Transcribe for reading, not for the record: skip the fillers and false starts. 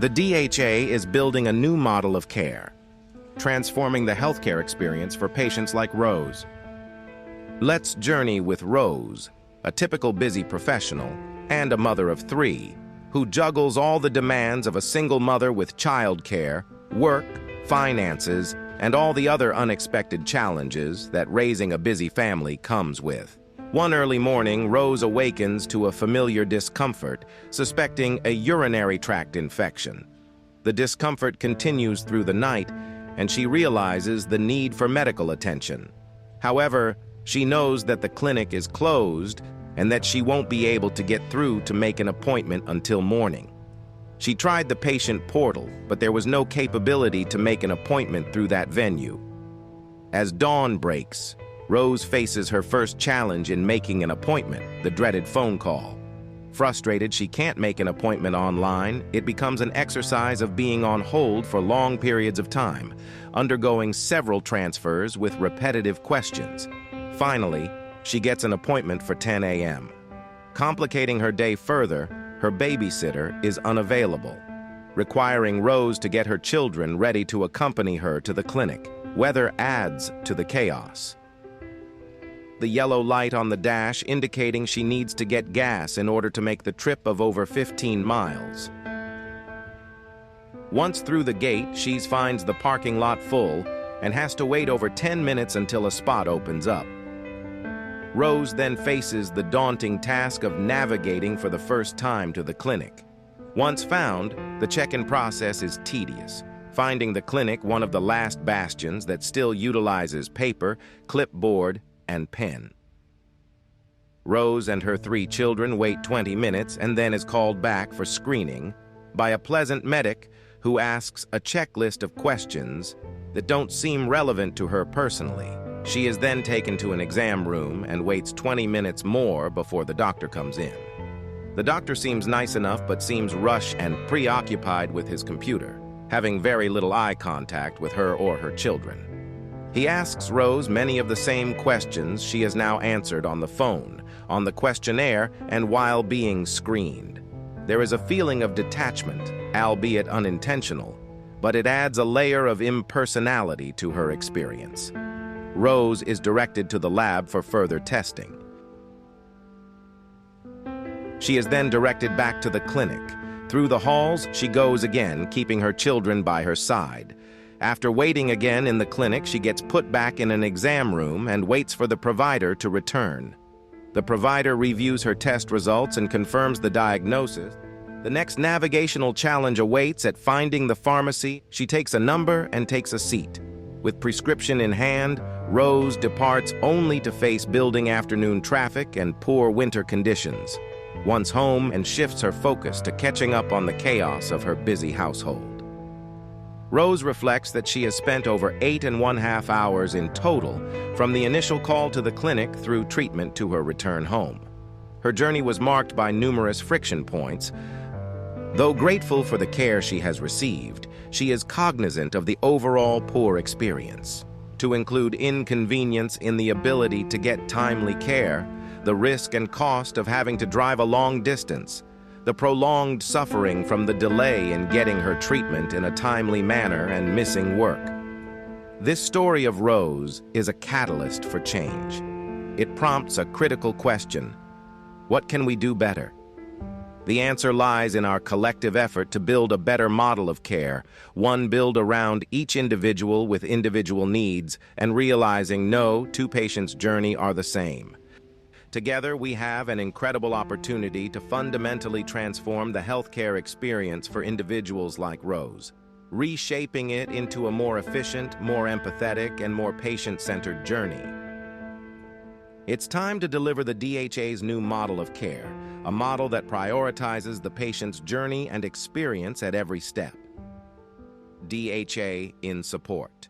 The DHA is building a new model of care, transforming the healthcare experience for patients like Rose. Let's journey with Rose, a typical busy professional and a mother of three, who juggles all the demands of a single mother with childcare, work, finances, and all the other unexpected challenges that raising a busy family comes with. One early morning, Rose awakens to a familiar discomfort, suspecting a urinary tract infection. The discomfort continues through the night, and she realizes the need for medical attention. However, she knows that the clinic is closed and that she won't be able to get through to make an appointment until morning. She tried the patient portal, but there was no capability to make an appointment through that venue. As dawn breaks, Rose faces her first challenge in making an appointment, the dreaded phone call. Frustrated she can't make an appointment online, it becomes an exercise of being on hold for long periods of time, undergoing several transfers with repetitive questions. Finally, she gets an appointment for 10 a.m. Complicating her day further, her babysitter is unavailable, requiring Rose to get her children ready to accompany her to the clinic. Weather adds to the chaos. The yellow light on the dash indicating she needs to get gas in order to make the trip of over 15 miles. Once through the gate, she finds the parking lot full and has to wait over 10 minutes until a spot opens up. Rose then faces the daunting task of navigating for the first time to the clinic. Once found, the check-in process is tedious, finding the clinic one of the last bastions that still utilizes paper, clipboard, and pen. Rose and her 3 children wait 20 minutes and then is called back for screening by a pleasant medic who asks a checklist of questions that don't seem relevant to her personally. She is then taken to an exam room and waits 20 minutes more before the doctor comes in. The doctor seems nice enough but seems rushed and preoccupied with his computer, having very little eye contact with her or her children. He asks Rose many of the same questions she has now answered on the phone, on the questionnaire, and while being screened. There is a feeling of detachment, albeit unintentional, but it adds a layer of impersonality to her experience. Rose is directed to the lab for further testing. She is then directed back to the clinic. Through the halls, she goes again, keeping her children by her side. After waiting again in the clinic, she gets put back in an exam room and waits for the provider to return. The provider reviews her test results and confirms the diagnosis. The next navigational challenge awaits at finding the pharmacy. She takes a number and takes a seat. With prescription in hand, Rose departs only to face building afternoon traffic and poor winter conditions. Once home, and shifts her focus to catching up on the chaos of her busy household. Rose reflects that she has spent over 8.5 hours in total from the initial call to the clinic through treatment to her return home. Her journey was marked by numerous friction points. Though grateful for the care she has received, she is cognizant of the overall poor experience, to include inconvenience in the ability to get timely care, the risk and cost of having to drive a long distance, the prolonged suffering from the delay in getting her treatment in a timely manner, and missing work. This story of Rose is a catalyst for change. It prompts a critical question: what can we do better? The answer lies in our collective effort to build a better model of care, one built around each individual with individual needs, and realizing no 2 patients' journey are the same. Together, we have an incredible opportunity to fundamentally transform the healthcare experience for individuals like Rose, reshaping it into a more efficient, more empathetic, and more patient-centered journey. It's time to deliver the DHA's new model of care, a model that prioritizes the patient's journey and experience at every step. DHA in support.